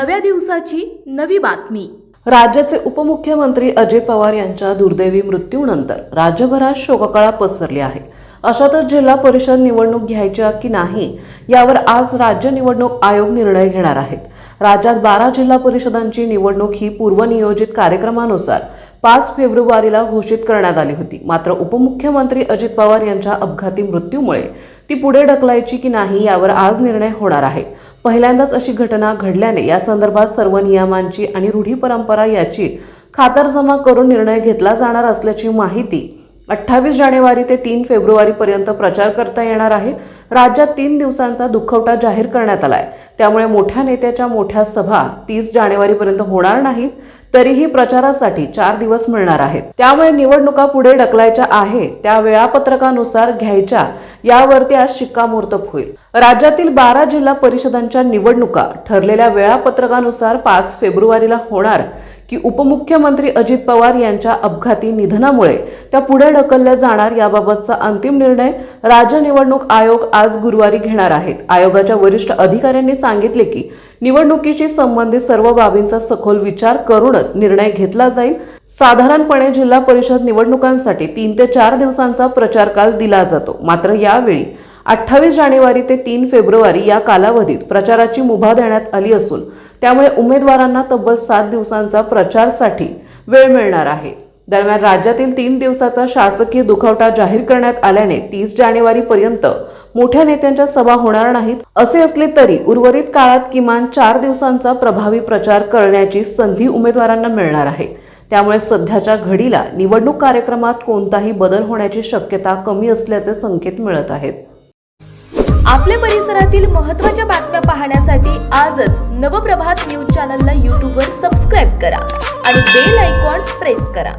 नव्या दिवसाची नवी बातमी। राज्याचे उपमुख्यमंत्री अजित पवार यांच्या दुर्दैवी मृत्यूनंतर राज्यभरात शोककळा पसरली आहे। अशातच जिल्हा परिषद निवडणूक घ्यायची की नाही यावर आज राज्य निवडणूक आयोग निर्णय घेणार आहेत। राज्यात 12 जिल्हा परिषदांची निवडणूक ही पूर्वनियोजित कार्यक्रमानुसार 5 फेब्रुवारीला घोषित करण्यात आली होती। मात्र उपमुख्यमंत्री अजित पवार यांच्या अपघाती मृत्यूमुळे ती पुढे ढकलायची की नाही यावर आज निर्णय होणार आहे। पहिल्यांदाच अशी घटना घडल्याने या संदर्भात सर्व नियमांची आणि रूढी परंपरा याची खातरजमा करून निर्णय घेतला जाणार असल्याची माहिती 28 जानेवारी ते 3 फेब्रुवारी पर्यंत प्रचार करता येणार आहे। राज्यात 3 दिवसांचा दुखवटा जाहीर करण्यात आलाय। त्यामुळे मोठ्या नेत्याच्या मोठ्या सभा 30 जानेवारी पर्यंत होणार नाहीत, तरीही प्रचारासाठी 4 दिवस मिळणार आहेत। त्यामुळे निवडणुका पुढे ढकलायच्या आहे त्या वेळापत्रकानुसार घ्यायच्या यावरती आज शिक्कामोर्तब होईल। राज्यातील 12 जिल्हा परिषदांच्या निवडणुका ठरलेल्या वेळापत्रकानुसार 5 फेब्रुवारीला होणार की उपमुख्यमंत्री अजित पवार यांच्या अपघाती निधनामुळे त्या पुढे ढकलल्या जाणार याबाबतचा अंतिम निर्णय राज्य निवडणूक आयोग आज गुरुवारी घेणार आहेत। आयोगाच्या वरिष्ठ अधिकाऱ्यांनी सांगितले की निवडणुकीशी संबंधित सर्व बाबींचा सखोल विचार करूनच निर्णय घेतला जाईल। साधारणपणे जिल्हा परिषद निवडणुकांसाठी 3 ते 4 दिवसांचा प्रचार काल दिला जातो। मात्र यावेळी 28 जानेवारी ते 3 फेब्रुवारी या कालावधीत प्रचाराची मुभा देण्यात आली असून त्यामुळे उमेदवारांना तब्बल 7 दिवसांचा प्रचारासाठी वेळ मिळणार आहे। दरम्यान राज्यातील 3 दिवसाचा शासकीय दुखवटा जाहीर करण्यात आल्याने 30 जानेवारी पर्यंत मोठ्या नेत्यांच्या सभा होणार नाहीत। असे असले तरी उर्वरित काळात किमान 4 दिवसांचा प्रभावी प्रचार करण्याची संधी उमेदवारांना मिळणार आहे। त्यामुळे सध्याच्या घडीला निवडणूक कार्यक्रमात कोणताही बदल होण्याची शक्यता कमी असल्याचे संकेत मिळत आहेत। आपल्या परिसरातील महत्त्वाच्या बातम्या पाहण्यासाठी आजच नवप्रभात न्यूज चॅनलला YouTube वर सबस्क्राइब करा आणि बेल आयकॉन प्रेस करा।